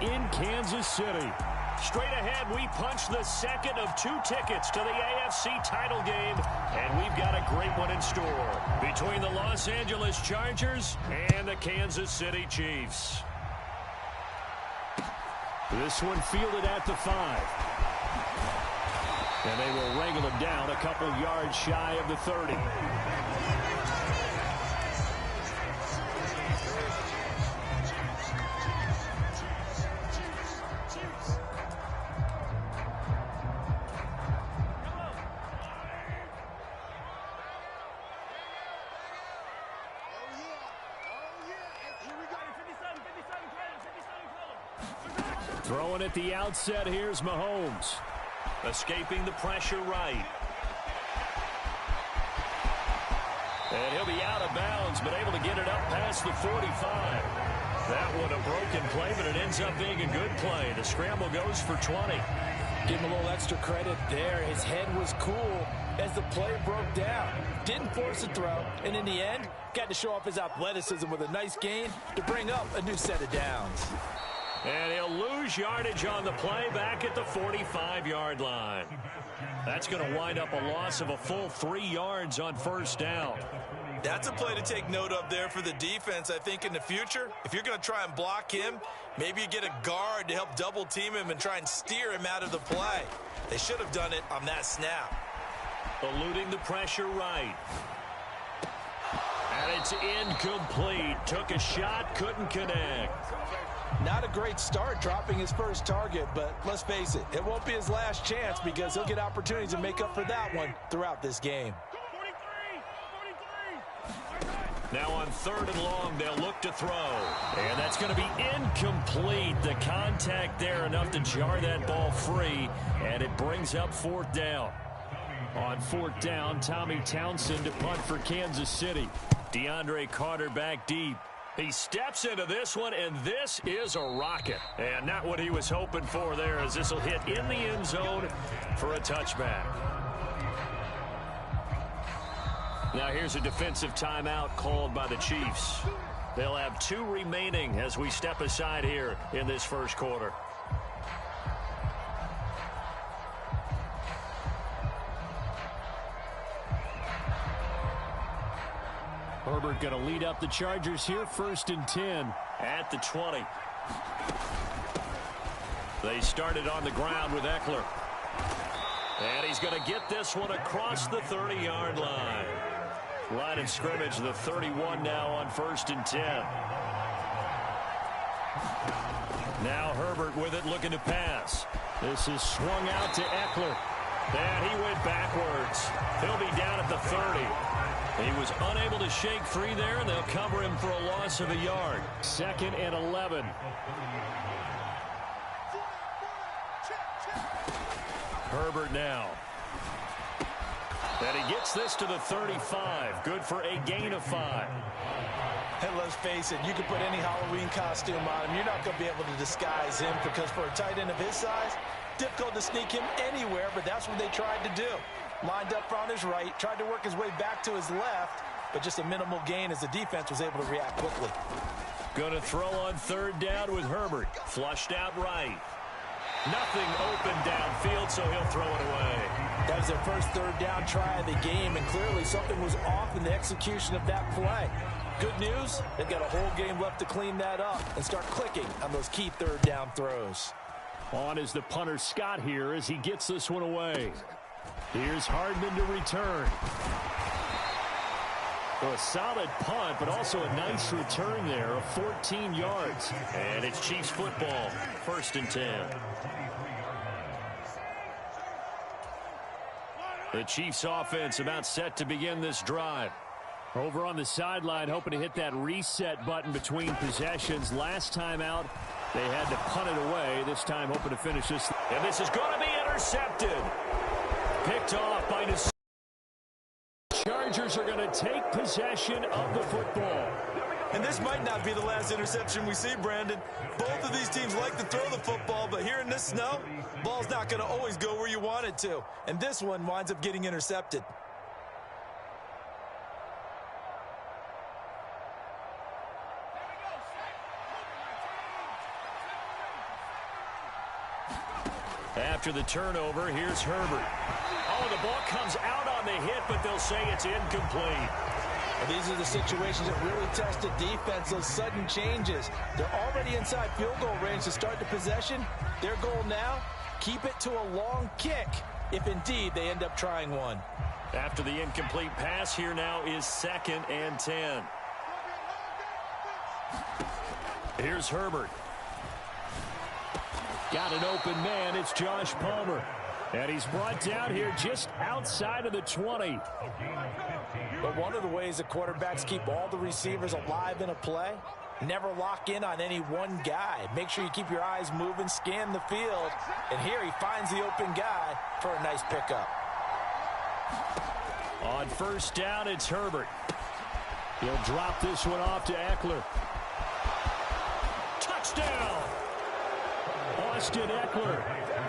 in Kansas City. Straight ahead, we punch the second of 2 tickets to the AFC title game, and we've got a great one in store between the Los Angeles Chargers and the Kansas City Chiefs. This one fielded at the 5. And they will wrangle him down a couple yards shy of the 30. Throwing at the outset, here's Mahomes. Escaping the pressure right. And he'll be out of bounds, but able to get it up past the 45. That one a broken play, but it ends up being a good play. The scramble goes for 20. Give him a little extra credit there. His head was cool as the play broke down. Didn't force a throw, and in the end, got to show off his athleticism with a nice gain to bring up a new set of downs. And he'll lose yardage on the play back at the 45-yard line. That's going to wind up a loss of a full 3 yards on first down. That's a play to take note of there for the defense, I think, in the future. If you're going to try and block him, maybe you get a guard to help double team him and try and steer him out of the play. They should have done it on that snap. Eluding the pressure right. And it's incomplete. Took a shot, couldn't connect. Not a great start dropping his first target, but let's face it, it won't be his last chance because he'll get opportunities to make up for that one throughout this game. Now on 3rd and long, they'll look to throw. And that's going to be incomplete. The contact there enough to jar that ball free, and it brings up 4th down. On 4th down, Tommy Townsend to punt for Kansas City. DeAndre Carter back deep. He steps into this one, and this is a rocket. And not what he was hoping for there, as this will hit in the end zone for a touchback. Now here's a defensive timeout called by the Chiefs. They'll have 2 remaining as we step aside here in this first quarter. Herbert going to lead up the Chargers here, 1st and 10. At the 20. They started on the ground with Eckler. And he's going to get this one across the 30-yard line. Line of scrimmage, the 31 now on 1st and 10. Now Herbert with it, looking to pass. This is swung out to Eckler. And he went backwards. He'll be down at the 30. He was unable to shake free there, and they'll cover him for a loss of a yard. 2nd and 11. Herbert now. And he gets this to the 35. Good for a gain of 5. And let's face it, you can put any Halloween costume on him. You're not going to be able to disguise him because for a tight end of his size, difficult to sneak him anywhere, but that's what they tried to do. Lined up on his right, tried to work his way back to his left, but just a minimal gain as the defense was able to react quickly. Going to throw on 3rd down with Herbert. Flushed out right. Nothing open downfield, so he'll throw it away. That was their first 3rd down try of the game, and clearly something was off in the execution of that play. Good news, they've got a whole game left to clean that up and start clicking on those key 3rd down throws. On is the punter Scott here as he gets this one away. Here's Hardman to return. Well, a solid punt, but also a nice return there of 14 yards. And it's Chiefs football, 1st and 10. The Chiefs offense about set to begin this drive. Over on the sideline, hoping to hit that reset button between possessions. Last time out, they had to punt it away. This time hoping to finish this. And this is going to be intercepted. Picked off by the Chargers are going to take possession of the football. And this might not be the last interception we see, Brandon. Both of these teams like to throw the football, but here in this snow, ball's not going to always go where you want it to. And this one winds up getting intercepted. After the turnover, here's Herbert. Oh, the ball comes out on the hit, but they'll say it's incomplete. Well, these are the situations that really test the defense, those sudden changes. They're already inside field goal range to start the possession. Their goal now, keep it to a long kick, if indeed they end up trying one. After the incomplete pass, here now is 2nd and 10. Here's Herbert. Got an open man. It's Josh Palmer. And he's brought down here just outside of the 20. But one of the ways that quarterbacks keep all the receivers alive in a play, never lock in on any one guy. Make sure you keep your eyes moving, scan the field. And here he finds the open guy for a nice pickup. On first down, it's Herbert. He'll drop this one off to Eckler. Touchdown! Austin Eckler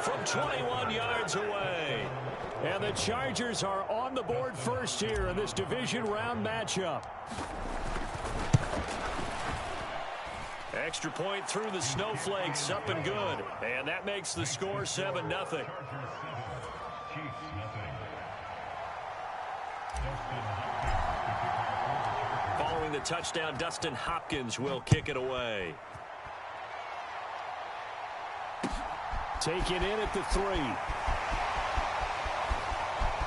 From 21 yards away. And the Chargers are on the board first here in this division round matchup. Extra point through the snowflakes, up and good. And that makes the score 7-0. Following the touchdown, Dustin Hopkins will kick it away. Taken in at the 3.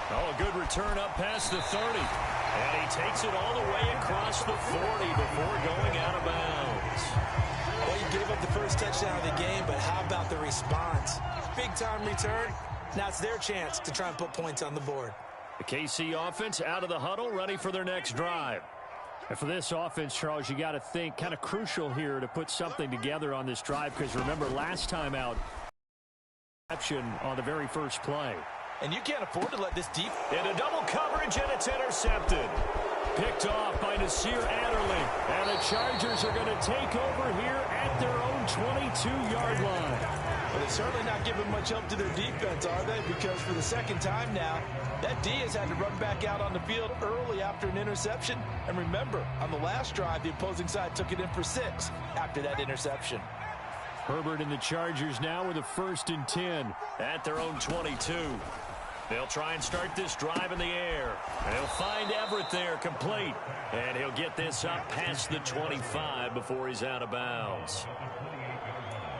Oh, a good return up past the 30. And he takes it all the way across the 40 before going out of bounds. Well, you gave up the first touchdown of the game, but how about the response? Big-time return. Now it's their chance to try and put points on the board. The KC offense out of the huddle, ready for their next drive. And for this offense, Charles, you got to think kind of crucial here to put something together on this drive, because remember last time out, on the very first play. And you can't afford to let this deep. Into double coverage, and it's intercepted. Picked off by Nasir Adderley. And the Chargers are going to take over here at their own 22-yard line. Well, they're certainly not giving much help to their defense, are they? Because for the second time now, that D has had to run back out on the field early after an interception. And remember, on the last drive, the opposing side took it in for 6 after that interception. Herbert and the Chargers now with a 1st and 10. At their own 22. They'll try and start this drive in the air. They'll find Everett there, complete. And he'll get this up past the 25 before he's out of bounds.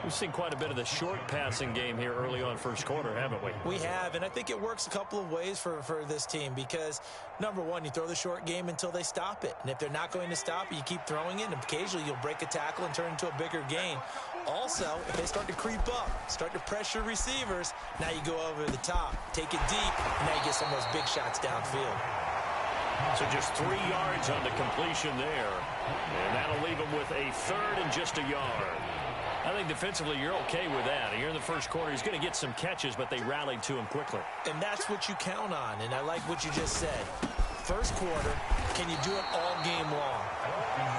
We've seen quite a bit of the short passing game here early on first quarter, haven't we? We have, and I think it works a couple of ways for this team because, number one, you throw the short game until they stop it. And if they're not going to stop it, you keep throwing it, and occasionally you'll break a tackle and turn into a bigger gain. Also, if they start to creep up, start to pressure receivers, now you go over the top, take it deep, and now you get some of those big shots downfield. So just 3 yards on the completion there. And that'll leave them with a 3rd and just a yard. I think defensively you're okay with that. Here in the first quarter, he's going to get some catches, but they rallied to him quickly. And that's what you count on, and I like what you just said. First quarter, can you do it all game long?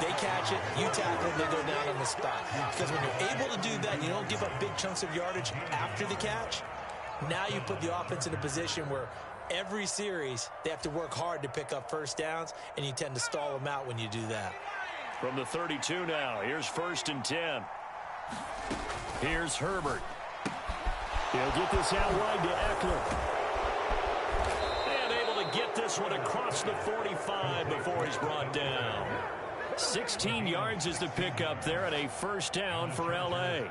They catch it, you tackle it, they go down on the spot. Because when you're able to do that, you don't give up big chunks of yardage after the catch. Now you put the offense in a position where every series they have to work hard to pick up first downs, and you tend to stall them out when you do that. From the 32 now, here's 1st and 10. Here's Herbert. He'll get this out wide to Eckler. And able to get this one across the 45 before he's brought down. 16 yards is the pickup there, and a 1st down for L.A.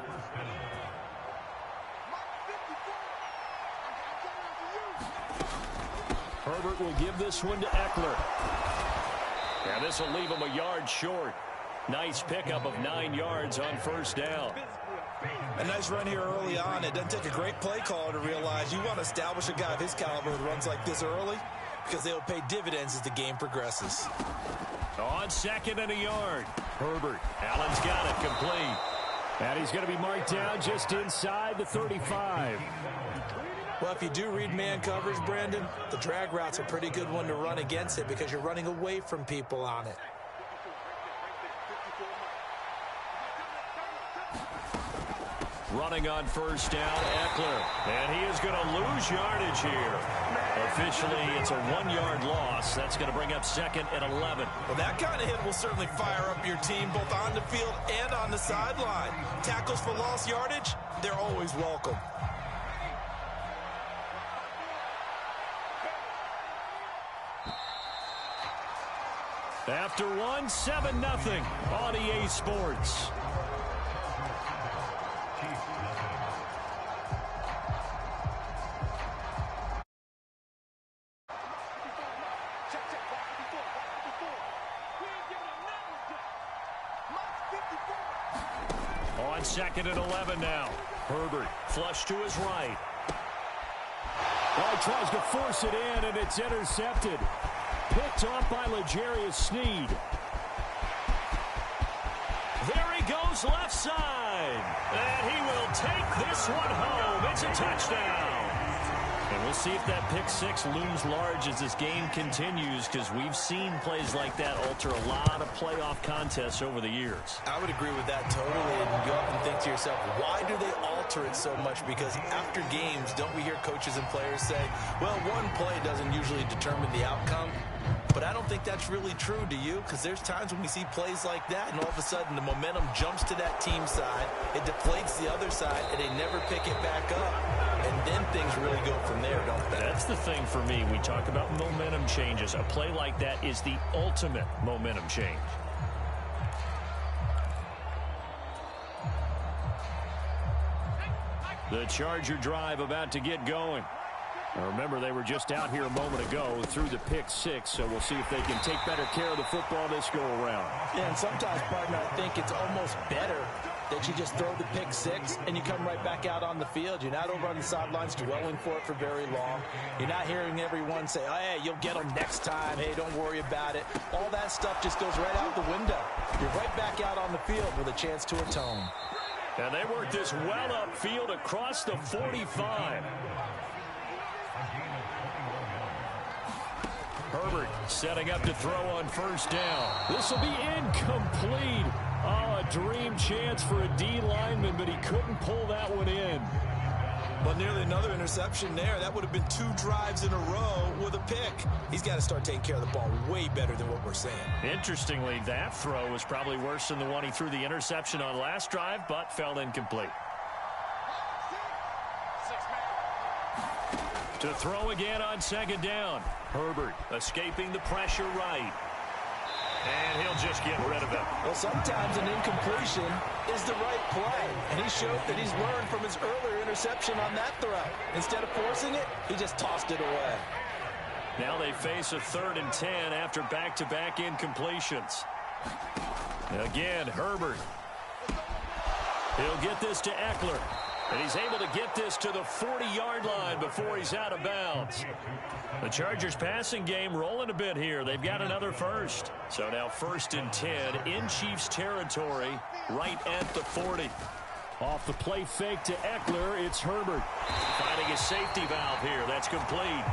Herbert will give this one to Eckler. And this will leave him a yard short. Nice pickup of 9 yards on 1st down. A nice run here early on. It doesn't take a great play caller to realize you want to establish a guy of his caliber with runs like this early because they'll pay dividends as the game progresses. On 2nd and a yard. Herbert. Allen's got it complete. And he's going to be marked down just inside the 35. Well, if you do read man coverage, Brandon, the drag route's a pretty good one to run against it because you're running away from people on it. Running on 1st down, Eckler. And he is going to lose yardage here. Officially, it's a 1-yard loss. That's going to bring up 2nd and 11. Well, that kind of hit will certainly fire up your team both on the field and on the sideline. Tackles for lost yardage, they're always welcome. After one, 7-0 on EA Sports. On 2nd and 11 now. Herbert flush to his right. Well, he tries to force it in, and it's intercepted. Picked off by L'Jarius Sneed. There he goes left side. And he will take this one home. It's a touchdown. And we'll see if that pick six looms large as this game continues, because we've seen plays like that alter a lot of playoff contests over the years. I would agree with that totally, and you often think to yourself, why do they alter it so much? Because after games, don't we hear coaches and players say, well, one play doesn't usually determine the outcome? But I don't think that's really true, do you? Because there's times when we see plays like that, and all of a sudden the momentum jumps to that team side, it deflates the other side, and they never pick it back up. And then things really go from there, don't they? That's the thing for me. We talk about momentum changes. A play like that is the ultimate momentum change. The Charger drive about to get going. Now remember, they were just out here a moment ago through the pick six, so we'll see if they can take better care of the football this go around. Yeah, and sometimes, partner, I think it's almost better that you just throw the pick six and you come right back out on the field. You're not over on the sidelines dwelling for it for very long. You're not hearing everyone say, oh, hey, you'll get them next time. Hey, don't worry about it. All that stuff just goes right out the window. You're right back out on the field with a chance to atone. And they work this well upfield across the 45. Herbert setting up to throw on first down. This will be incomplete. Oh, a dream chance for a D lineman, but he couldn't pull that one in. But nearly another interception there. That would have been 2 drives in a row with a pick. He's got to start taking care of the ball way better than what we're saying. Interestingly, that throw was probably worse than the one he threw the interception on last drive, but fell incomplete. To throw again on second down. Herbert escaping the pressure right. And he'll just get rid of it. Well, sometimes an incompletion is the right play. And he showed that he's learned from his earlier interception on that throw. Instead of forcing it, he just tossed it away. Now they face a 3rd and 10 after back-to-back incompletions. Again, Herbert. He'll get this to Eckler. And he's able to get this to the 40-yard line before he's out of bounds. The Chargers passing game rolling a bit here. They've got another first. So now 1st and 10 in Chiefs territory right at the 40. Off the play fake to Eckler, it's Herbert. Finding a safety valve here. That's complete.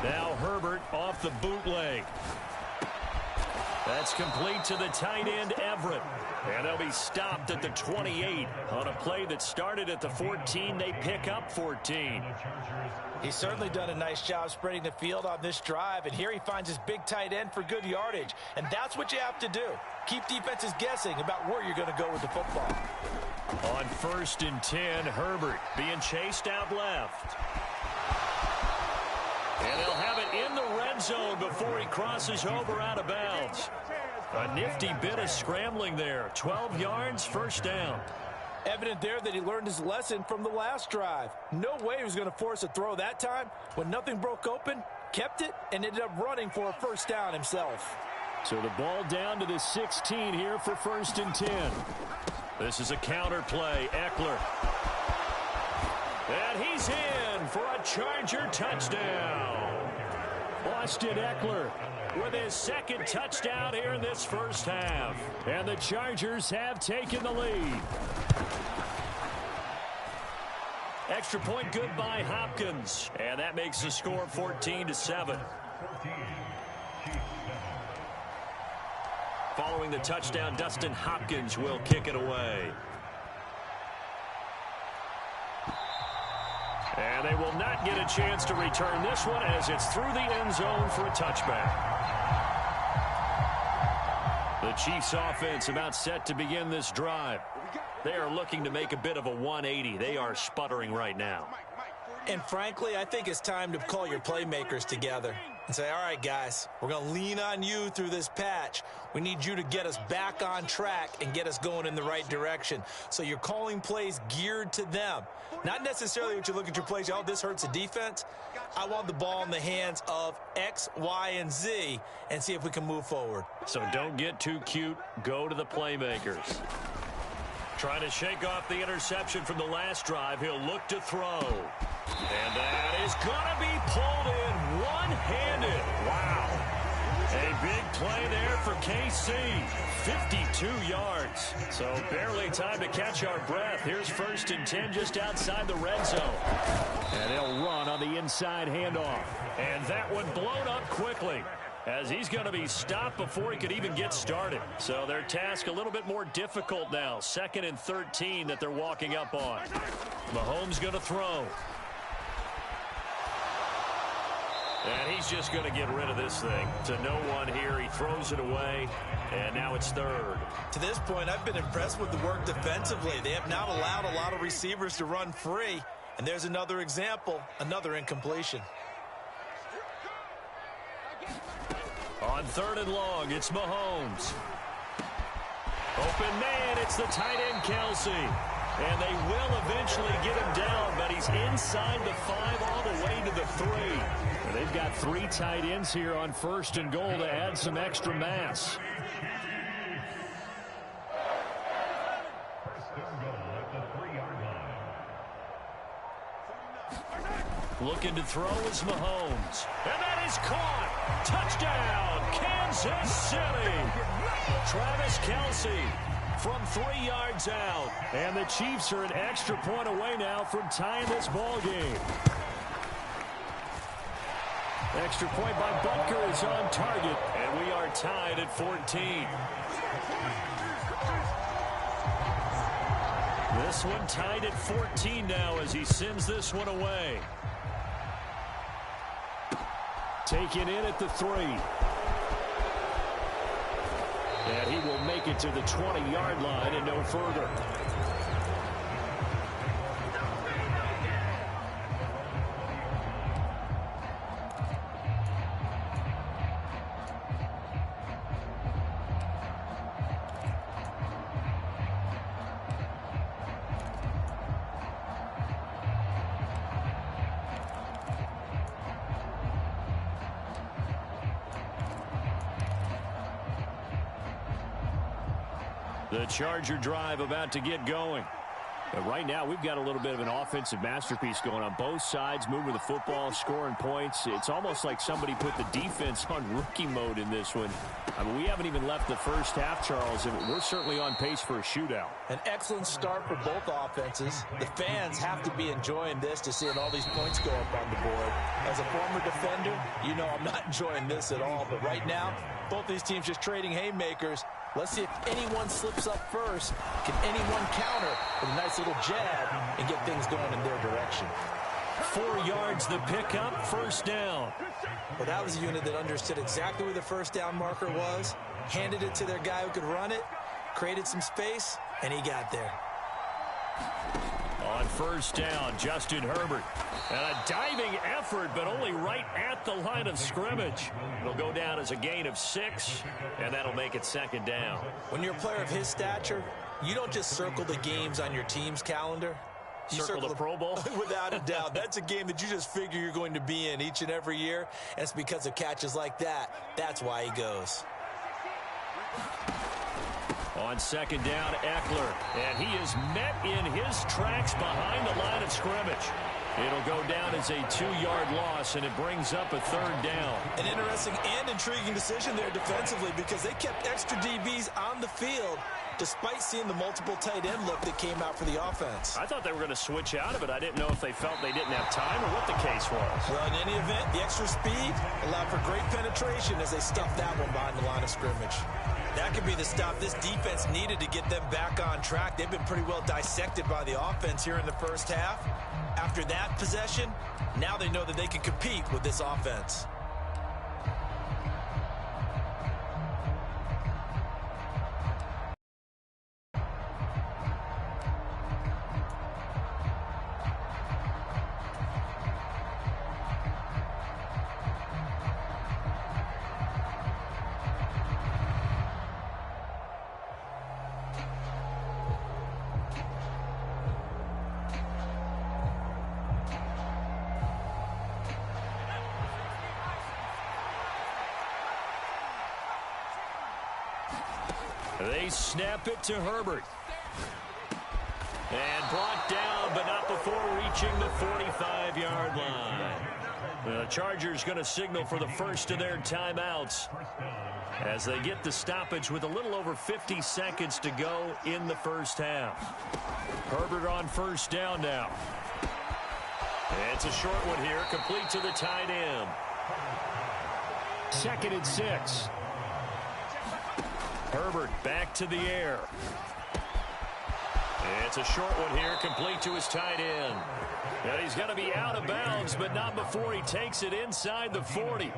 Now Herbert off the bootleg. That's complete to the tight end, Everett. And they'll be stopped at the 28. On a play that started at the 14, they pick up 14. He's certainly done a nice job spreading the field on this drive. And here he finds his big tight end for good yardage. And that's what you have to do. Keep defenses guessing about where you're going to go with the football. On 1st and 10, Herbert being chased out left. And they'll have it in the red zone before he crosses over out of bounds. A nifty bit of scrambling there. 12 yards, first down. Evident there that he learned his lesson from the last drive. No way he was going to force a throw that time. When nothing broke open, kept it, and ended up running for a first down himself. So the ball down to the 16 here for 1st and 10. This is a counter play. Eckler. And he's in for a Charger touchdown. Austin Eckler with his 2nd touchdown here in this first half. And the Chargers have taken the lead. Extra point good by Hopkins. And that makes the score 14-7. Following the touchdown, Dustin Hopkins will kick it away. And they will not get a chance to return this one as it's through the end zone for a touchback. The Chiefs offense about set to begin this drive. They are looking to make a bit of a 180. They are sputtering right now. And frankly, I think it's time to call your playmakers together and say, all right, guys, we're going to lean on you through this patch. We need you to get us back on track and get us going in the right direction. So you're calling plays geared to them. Not necessarily what you look at your plays, oh, this hurts the defense. I want the ball in the hands of X, Y, and Z and see if we can move forward. So don't get too cute. Go to the playmakers. Trying to shake off the interception from the last drive. He'll look to throw. And that is going to be pulled in one-handed. Wow. A big play there for KC. 52 yards. So barely time to catch our breath. Here's 1st and 10 just outside the red zone. And they'll run on the inside handoff. And that one blown up quickly, as he's going to be stopped before he could even get started. So their task a little bit more difficult now. 2nd and 13 that they're walking up on. Mahomes going to throw. And he's just going to get rid of this thing to no one here. He throws it away, and now it's 3rd. To this point, I've been impressed with the work defensively. They have not allowed a lot of receivers to run free. And there's another example, another incompletion. On 3rd and long, it's Mahomes. Open man, it's the tight end, Kelsey. And they will eventually get him down, but he's inside the 5 all the way to the 3. And they've got 3 tight ends here on 1st and goal to add some extra mass. Looking to throw is Mahomes. And that is caught. Touchdown, Kansas City. Travis Kelsey from 3 yards out. And the Chiefs are an extra point away now from tying this ball game. Extra point by Butker is on target. And we are tied at 14. This one tied at 14 now as he sends this one away. Taken in at the 3. And he will make it to the 20-yard line and no further. The Charger drive about to get going. But right now, we've got a little bit of an offensive masterpiece going on both sides, moving the football, scoring points. It's almost like somebody put the defense on rookie mode in this one. I mean, we haven't even left the first half, Charles, and we're certainly on pace for a shootout. An excellent start for both offenses. The fans have to be enjoying this to seeing all these points go up on the board. As a former defender, you know I'm not enjoying this at all. But right now, both these teams just trading haymakers. Let's see if anyone slips up first. Can anyone counter with a nice little jab and get things going in their direction? 4 yards the pickup, 1st down. Well, that was a unit that understood exactly where the 1st down marker was, handed it to their guy who could run it, created some space, and he got there. On 1st down, Justin Herbert. And a diving effort, but only right at the line of scrimmage. It'll go down as a gain of 6, and that'll make it 2nd down. When you're a player of his stature, you don't just circle the games on your team's calendar. You circle the Pro Bowl? Without a doubt. That's a game that you just figure you're going to be in each and every year. And it's because of catches like that. That's why he goes. On 2nd down, Eckler. And he is met in his tracks behind the line of scrimmage. It'll go down as a 2-yard loss, and it brings up a 3rd down. An interesting and intriguing decision there defensively because they kept extra DBs on the field despite seeing the multiple tight end look that came out for the offense. I thought they were going to switch out of it. I didn't know if they felt they didn't have time or what the case was. Well, in any event, the extra speed allowed for great penetration as they stuffed that one behind the line of scrimmage. That could be the stop this defense needed to get them back on track. They've been pretty well dissected by the offense here in the 1st half. After that possession, now they know that they can compete with this offense. They snap it to Herbert. And brought down, but not before reaching the 45-yard line. The Chargers going to signal for the first of their timeouts as they get the stoppage with a little over 50 seconds to go in the first half. Herbert on first down now. It's a short one here, complete to the tight end. 2nd and 6. Herbert back to the air. It's a short one here, complete to his tight end. And he's going to be out of bounds, but not before he takes it inside the 40.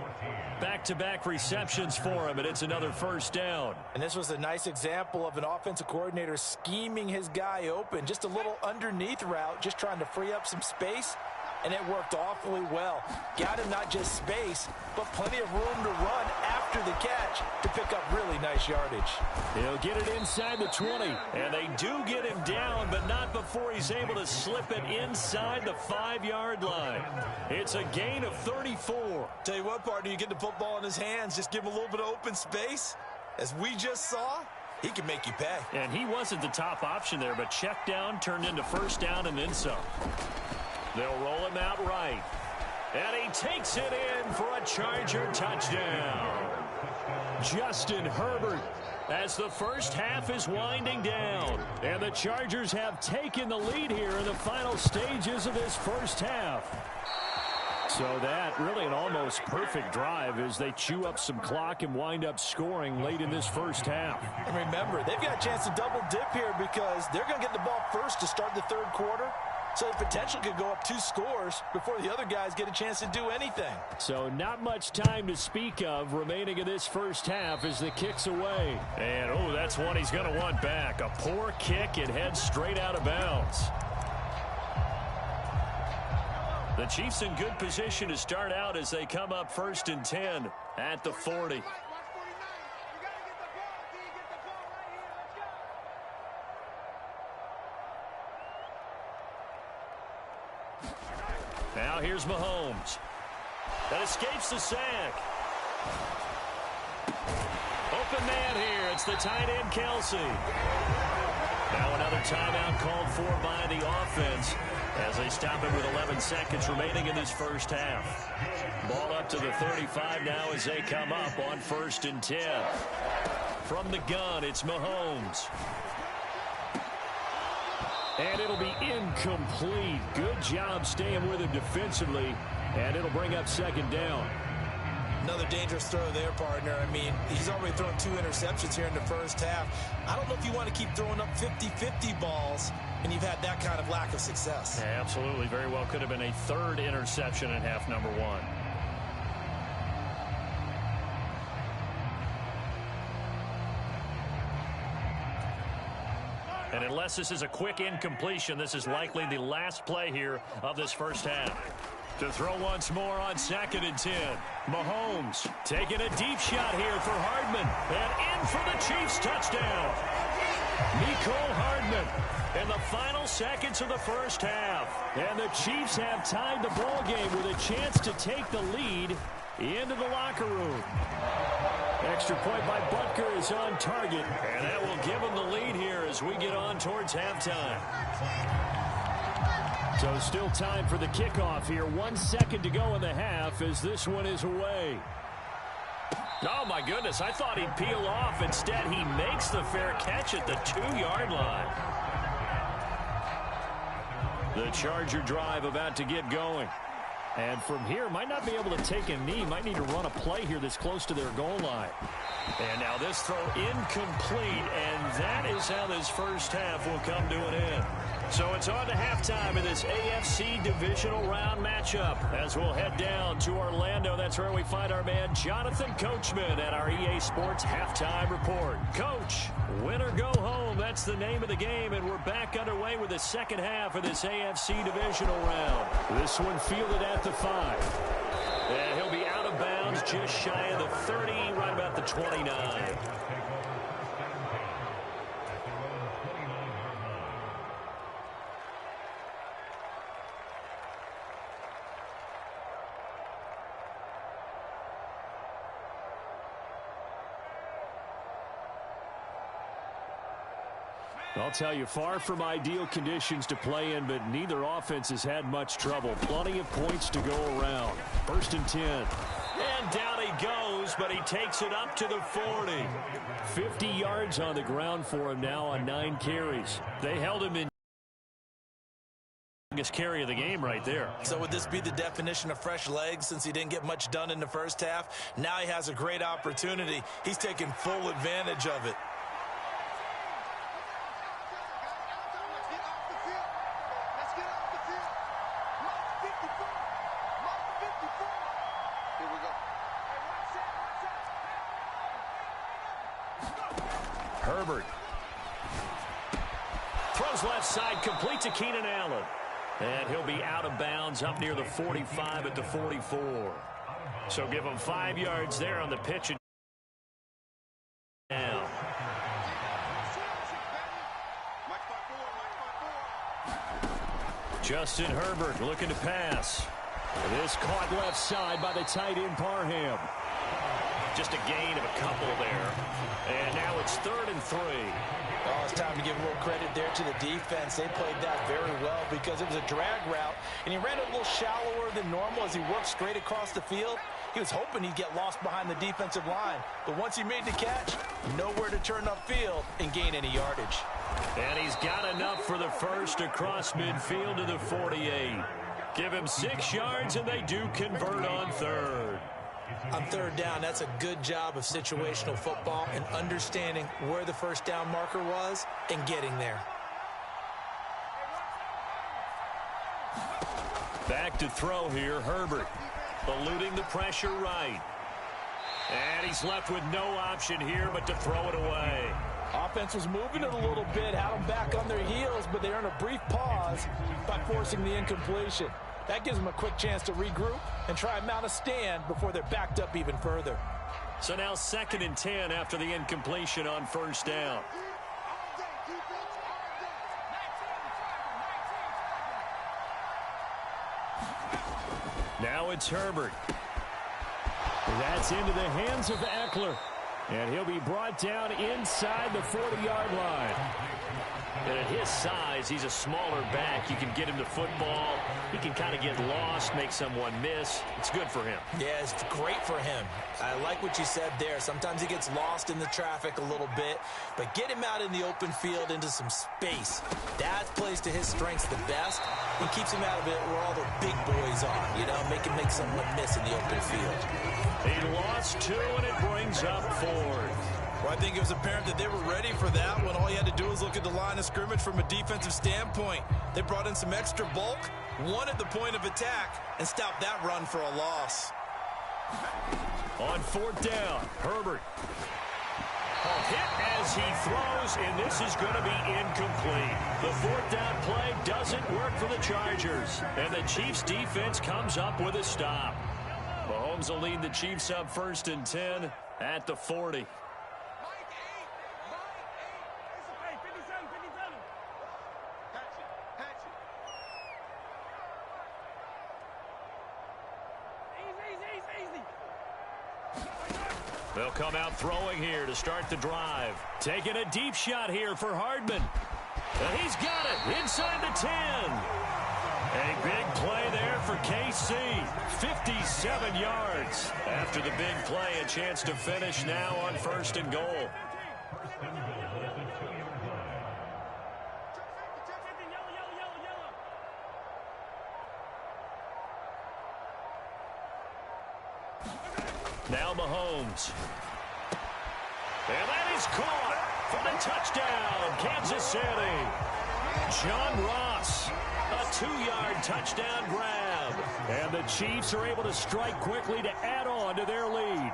Back-to-back receptions for him, and it's another first down. And this was a nice example of an offensive coordinator scheming his guy open. Just a little underneath route, just trying to free up some space, and it worked awfully well. Got him not just space, but plenty of room to run after the catch to pick up really nice yardage. He'll get it inside the 20. And they do get him down, but not before he's able to slip it inside the 5-yard line. It's a gain of 34. Tell you what, partner, you get the football in his hands, just give him a little bit of open space. As we just saw, he can make you pay. And he wasn't the top option there, but check down turned into first down and then some. They'll roll him out right. And he takes it in for a Charger touchdown. Justin Herbert, as the first half is winding down. And the Chargers have taken the lead here in the final stages of this first half. So that really an almost perfect drive as they chew up some clock and wind up scoring late in this first half. And remember, they've got a chance to double dip here because they're going to get the ball first to start the third quarter. So the potential could go up 2 scores before the other guys get a chance to do anything. So not much time to speak of remaining in this first half as the kick's away. And, oh, that's one he's going to want back. A poor kick. It heads straight out of bounds. The Chiefs in good position to start out as they come up 1st and 10 at the 40. Now here's Mahomes. That escapes the sack. Open man here. It's the tight end, Kelsey. Now another timeout called for by the offense as they stop it with 11 seconds remaining in this first half. Ball up to the 35 now as they come up on 1st and 10. From the gun, it's Mahomes. And it'll be incomplete. Good job staying with him defensively. And it'll bring up 2nd down. Another dangerous throw there, partner. I mean, he's already thrown 2 interceptions here in the first half. I don't know if you want to keep throwing up 50-50 balls and you've had that kind of lack of success. Yeah, absolutely. Very well could have been a 3rd interception in half number 1. And unless this is a quick incompletion, this is likely the last play here of this first half. To throw once more on 2nd and 10. Mahomes taking a deep shot here for Hardman. And in for the Chiefs touchdown. Mecole Hardman in the final seconds of the first half. And the Chiefs have tied the ball game with a chance to take the lead into the locker room. Extra point by Butker is on target. And that will give them the lead here as we get on towards halftime. So still time for the kickoff here. 1 second to go in the half as this one is away. Oh, my goodness. I thought he'd peel off. Instead, he makes the fair catch at the 2-yard line. The Charger drive about to get going. And from here, might not be able to take a knee. Might need to run a play here that's close to their goal line. And now this throw incomplete, and that is how this first half will come to an end. So it's on to halftime in this AFC divisional round matchup as we'll head down to Orlando. That's where we find our man Jonathan Coachman at our EA Sports Halftime Report. Coach, win or go home, that's the name of the game, and we're back underway with the second half of this AFC divisional round. This one fielded at the 5. And he'll be out of bounds just shy of the 30, right about the 29. I'll tell you, far from ideal conditions to play in, but neither offense has had much trouble. Plenty of points to go around. 1st and 10. And down he goes, but he takes it up to the 40. 50 yards on the ground for him now on 9 carries. They held him in. Carry of the game right there. So would this be the definition of fresh legs since he didn't get much done in the first half? Now he has a great opportunity. He's taking full advantage of it. Herbert throws left side, complete to Keenan Allen. And he'll be out of bounds up near the 45 at the 44. So give him 5 yards there on the pitch. Now. Justin Herbert looking to pass. This caught left side by the tight end Parham. Just a gain of a couple there. And now it's 3rd and 3. Oh, it's time to give a little credit there to the defense. They played that very well because it was a drag route, and he ran it a little shallower than normal as he worked straight across the field. He was hoping he'd get lost behind the defensive line, but once he made the catch, nowhere to turn upfield and gain any yardage. And he's got enough for the first across midfield to the 48. Give him 6 yards, and they do convert on 3rd. On 3rd down, that's a good job of situational football and understanding where the first down marker was and getting there. Back to throw here, Herbert. Eluding the pressure right. And he's left with no option here but to throw it away. Offense was moving it a little bit, had them back on their heels, but they earned a brief pause by forcing the incompletion. That gives them a quick chance to regroup and try and mount a stand before they're backed up even further. So now 2nd and 10 after the incompletion on 1st down. Now it's Herbert. That's into the hands of Eckler. And he'll be brought down inside the 40-yard line. And at his size, he's a smaller back. You can get him the football. He can kind of get lost, make someone miss. It's good for him. Yeah, it's great for him. I like what you said there. Sometimes he gets lost in the traffic a little bit, but get him out in the open field into some space. That plays to his strengths the best and keeps him out of it where all the big boys are, you know, make him make someone miss in the open field. He lost 2, and it brings up 4th. Well, I think it was apparent that they were ready for that when all you had to do was look at the line of scrimmage from a defensive standpoint. They brought in some extra bulk, wanted the point of attack, and stopped that run for a loss. On 4th down, Herbert. Hit as he throws, and this is going to be incomplete. The 4th down play doesn't work for the Chargers, and the Chiefs' defense comes up with a stop. Mahomes will lead the Chiefs up 1st and 10 at the 40. They'll come out throwing here to start the drive. Taking a deep shot here for Hardman. And he's got it inside the 10. A big play there for KC. 57 yards. After the big play, a chance to finish now on 1st and goal. Now Mahomes. And that is caught for the touchdown, Kansas City. John Ross, a 2-yard touchdown grab. And the Chiefs are able to strike quickly to add on to their lead.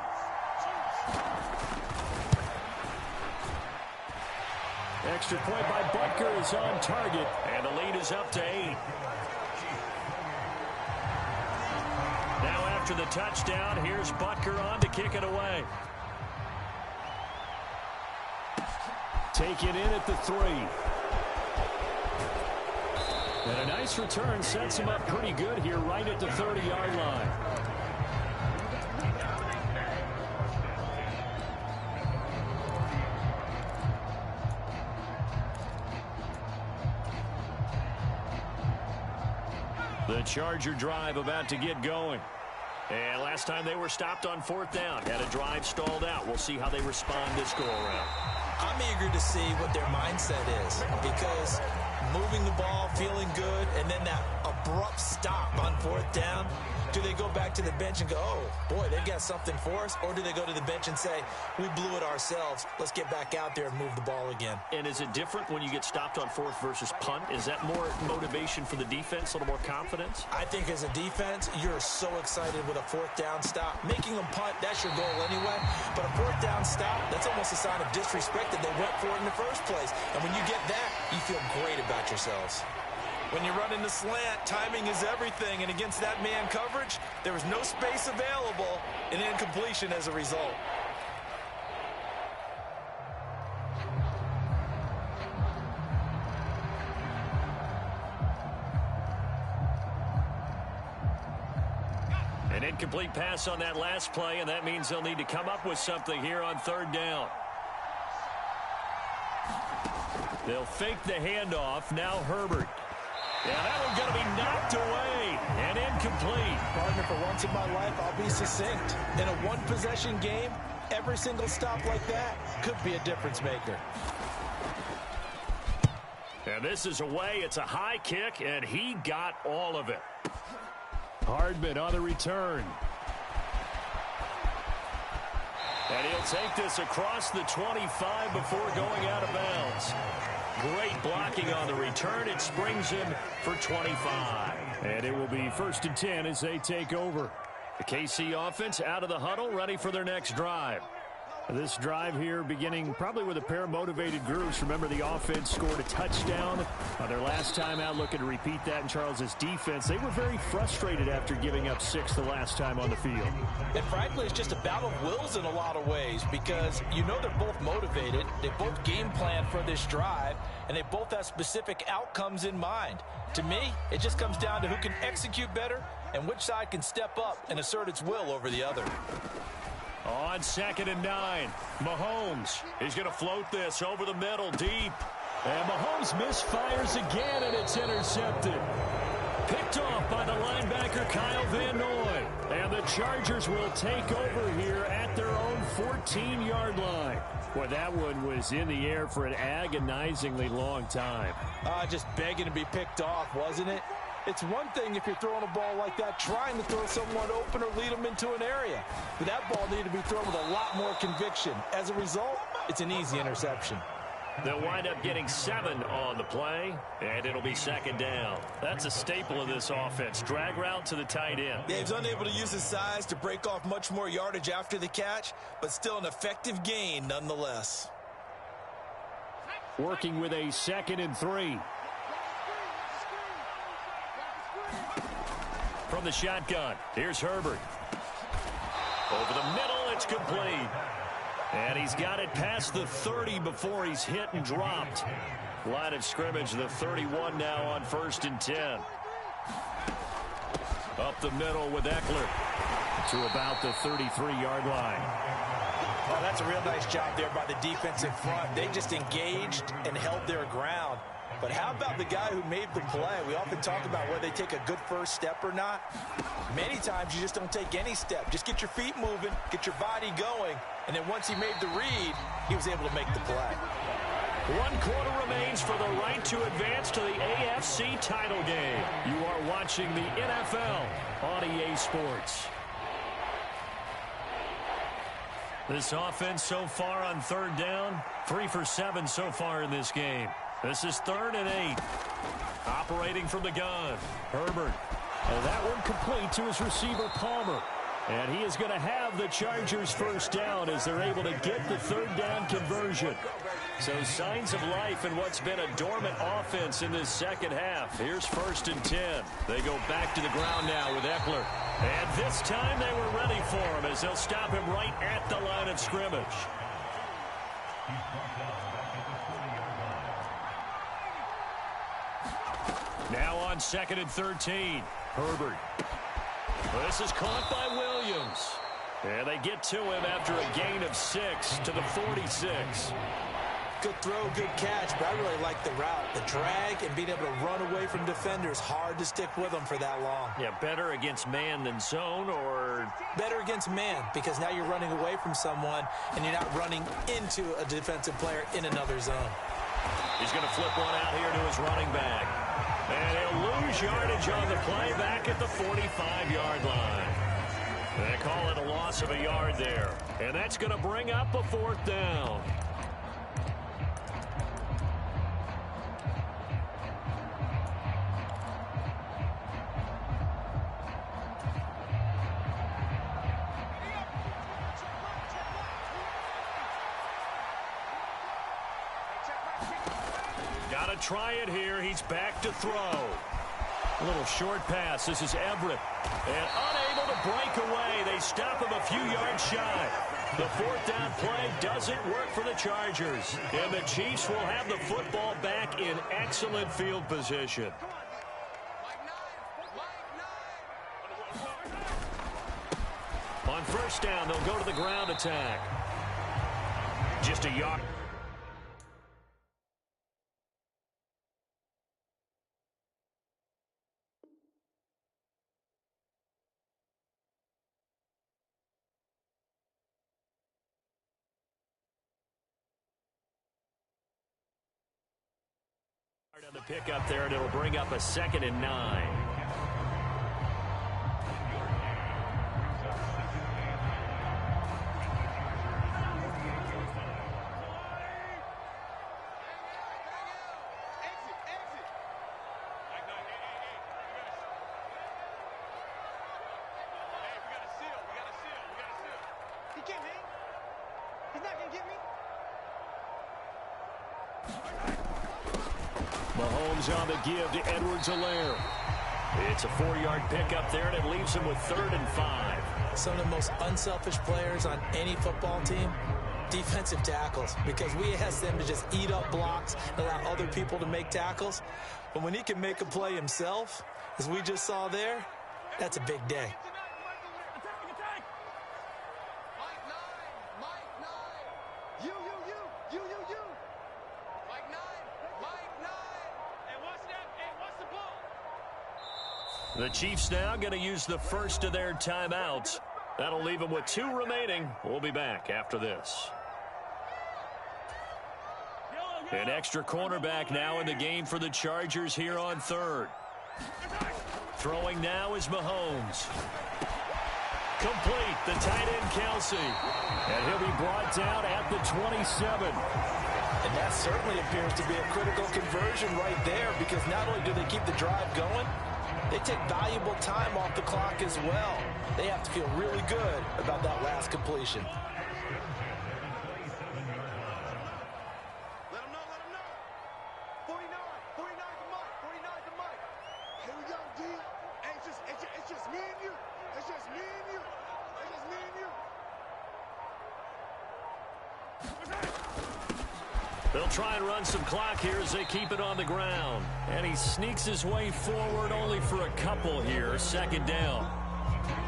Extra point by Butker is on target, and the lead is up to 8. Now after the touchdown, here's Butker on to kick it away. Taken in at the 3. And a nice return sets him up pretty good here right at the 30-yard line. The Charger drive about to get going. And last time they were stopped on 4th down, had a drive stalled out. We'll see how they respond this go-around. I'm eager to see what their mindset is, because moving the ball, feeling good, and then that abrupt stop on 4th down, do they go back to the bench and go, oh, boy, they got something for us? Or do they go to the bench and say, we blew it ourselves, let's get back out there and move the ball again? And is it different when you get stopped on 4th versus punt? Is that more motivation for the defense, a little more confidence? I think as a defense, you're so excited with a 4th down stop. Making them punt, that's your goal anyway. But a 4th down stop, that's almost a sign of disrespect that they went for it in the first place. And when you get that, you feel great about yourselves. When you run in the slant, timing is everything, and against that man coverage, there was no space available, and incompletion as a result. An incomplete pass on that last play, and that means they'll need to come up with something here on 3rd down. They'll fake the handoff. Now Herbert. Yeah, that one's going to be knocked away and incomplete. Partner, for once in my life, I'll be succinct. In a one-possession game, every single stop like that could be a difference maker. And this is away. It's a high kick, and he got all of it. Hardman on the return. And he'll take this across the 25 before going out of bounds. Great blocking on the return. It springs him for 25. And it will be 1st and 10 as they take over. The KC offense out of the huddle, ready for their next drive. This drive here beginning probably with a pair of motivated groups. Remember, the offense scored a touchdown their last time out, looking to repeat that in Charles's defense. They were very frustrated after giving up 6 the last time on the field. And frankly, it's just a battle of wills in a lot of ways, because you know they're both motivated. They both game plan for this drive, and they both have specific outcomes in mind. To me, it just comes down to who can execute better and which side can step up and assert its will over the other. On 2nd and 9, Mahomes is going to float this over the middle, deep. And Mahomes misfires again, and it's intercepted. Picked off by the linebacker, Kyle Van Noy. And the Chargers will take over here at their own 14-yard line. Boy, that one was in the air for an agonizingly long time. Just begging to be picked off, wasn't it? It's one thing if you're throwing a ball like that, trying to throw someone open or lead them into an area. But that ball needed to be thrown with a lot more conviction. As a result, it's an easy interception. They'll wind up getting 7 on the play, and it'll be 2nd down. That's a staple of this offense. Drag route to the tight end. Yeah, he's unable to use his size to break off much more yardage after the catch, but still an effective gain nonetheless. Working with a 2nd and 3. From the shotgun, here's Herbert. Over the middle, it's complete. And he's got it past the 30 before he's hit and dropped. Line of scrimmage, the 31 now on 1st and 10. Up the middle with Eckler to about the 33-yard line. Oh, that's a real nice job there by the defensive front. They just engaged and held their ground. But how about the guy who made the play? We often talk about whether they take a good first step or not. Many times you just don't take any step. Just get your feet moving, get your body going, and then once he made the read, he was able to make the play. 1 quarter remains for the right to advance to the AFC title game. You are watching the NFL on EA Sports. This offense so far on 3rd down, 3 for 7 so far in this game. This is 3rd and 8. Operating from the gun, Herbert. And that one complete to his receiver, Palmer. And he is going to have the Chargers 1st down as they're able to get the 3rd down conversion. So signs of life in what's been a dormant offense in this 2nd half. Here's 1st and 10. They go back to the ground now with Eckler. And this time they were ready for him as they'll stop him right at the line of scrimmage. Now on 2nd and 13. Herbert. This is caught by Williams. And they get to him after a gain of 6 to the 46. Good throw, good catch, but I really like the route. The drag and being able to run away from defenders, hard to stick with them for that long. Yeah, better against man than zone, or? Better against man, because now you're running away from someone and you're not running into a defensive player in another zone. He's going to flip one out here to his running back. And he'll lose yardage on the play back at the 45-yard line. They call it a loss of a yard there. And that's going to bring up a 4th down. Got to try it here. He's back to throw. A little short pass. This is Everett. And unable to break away. They stop him a few yards shy. The 4th down play doesn't work for the Chargers. And the Chiefs will have the football back in excellent field position. On 1st down, they'll go to the ground attack. Just a yard. On the pickup there, and it'll bring up a 2nd and 9. He can't hang. He's not going to get me. Mahomes on the give to Edwards-Helaire. It's a 4-yard pickup there, and it leaves him with 3rd and 5. Some of the most unselfish players on any football team, defensive tackles, because we ask them to just eat up blocks and allow other people to make tackles. But when he can make a play himself, as we just saw there, that's a big day. The Chiefs now going to use the first of their timeouts. That'll leave them with 2 remaining. We'll be back after this. An extra cornerback now in the game for the Chargers here on 3rd. Throwing now is Mahomes. Complete, the tight end Kelsey. And he'll be brought down at the 27. And that certainly appears to be a critical conversion right there, because not only do they keep the drive going, they take valuable time off the clock as well. They have to feel really good about that last completion. Let him know, let him know. 49 to Mike, 49 to Mike. Here we go, D. Hey, it's just me and you. It's just me and you. It's just me and you. They'll try and run some clock here as they keep it on the ground. And he sneaks his way forward only for a couple here. 2nd down.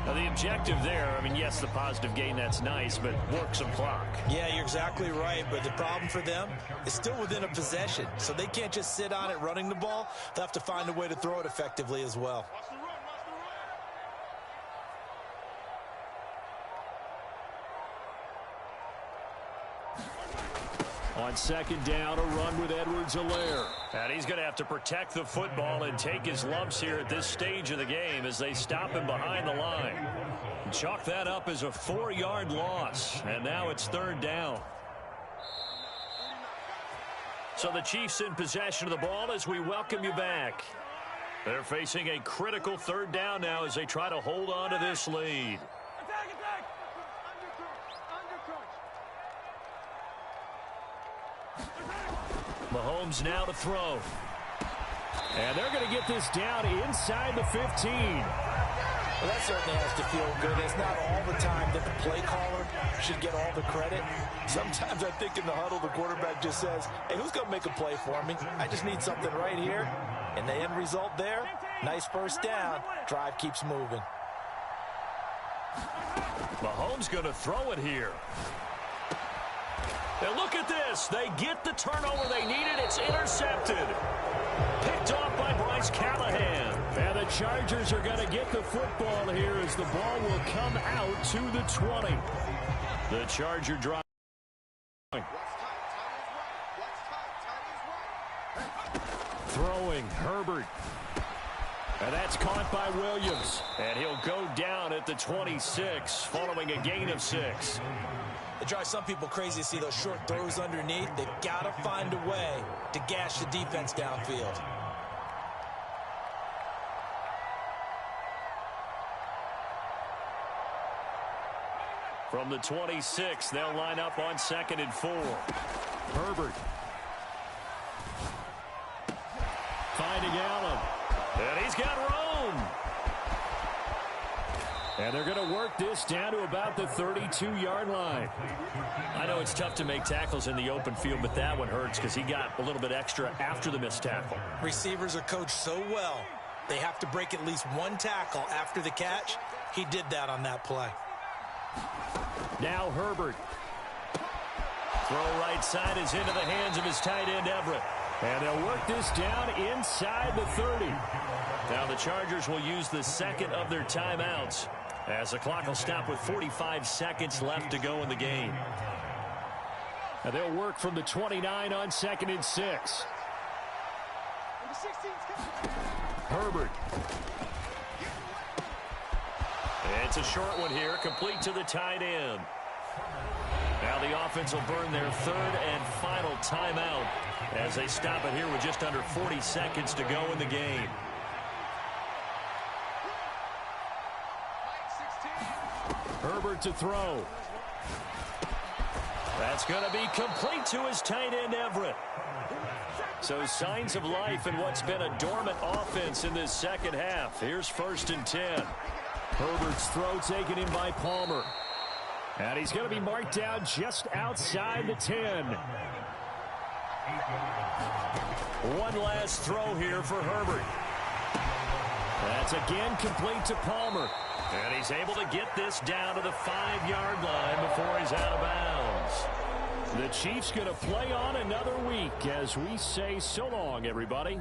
Now, the objective there, I mean, yes, the positive gain, that's nice, but work some clock. Yeah, you're exactly right, but the problem for them is still within a possession, so they can't just sit on it running the ball. They'll have to find a way to throw it effectively as well. On 2nd down, a run with Edwards-Helaire. And he's going to have to protect the football and take his lumps here at this stage of the game as they stop him behind the line. Chalk that up as a 4-yard loss, and now it's 3rd down. So the Chiefs in possession of the ball as we welcome you back. They're facing a critical 3rd down now as they try to hold on to this lead. Mahomes now to throw. And they're going to get this down inside the 15. Well, that certainly has to feel good. It's not all the time that the play caller should get all the credit. Sometimes I think in the huddle, the quarterback just says, hey, who's going to make a play for me? I just need something right here. And the end result there, nice 1st down. Drive keeps moving. Mahomes going to throw it here. And look at this. They get the turnover they needed. It's intercepted. Picked off by Bryce Callahan. And the Chargers are going to get the football here as the ball will come out to the 20. The Charger drive. Throwing, Herbert. And that's caught by Williams. And he'll go down at the 26 following a gain of 6. It drives some people crazy to see those short throws underneath. They've got to find a way to gash the defense downfield. From the 26, they'll line up on 2nd and 4. Herbert. Finding Allen. And he's got room. And they're going to work this down to about the 32-yard line. I know it's tough to make tackles in the open field, but that one hurts because he got a little bit extra after the missed tackle. Receivers are coached so well, they have to break at least one tackle after the catch. He did that on that play. Now Herbert. Throw right side is into the hands of his tight end, Everett. And they'll work this down inside the 30. Now the Chargers will use the second of their timeouts as the clock will stop with 45 seconds left to go in the game. And they'll work from the 29 on 2nd and 6. Herbert. It's a short one here, complete to the tight end. Now the offense will burn their 3rd and final timeout as they stop it here with just under 40 seconds to go in the game. Herbert to throw. That's going to be complete to his tight end, Everett. So signs of life in what's been a dormant offense in this second half. Here's 1st and 10. Herbert's throw taken in by Palmer. And he's going to be marked down just outside the 10. One last throw here for Herbert. That's again complete to Palmer. And he's able to get this down to the 5-yard line before he's out of bounds. The Chiefs going to play on another week as we say so long, everybody.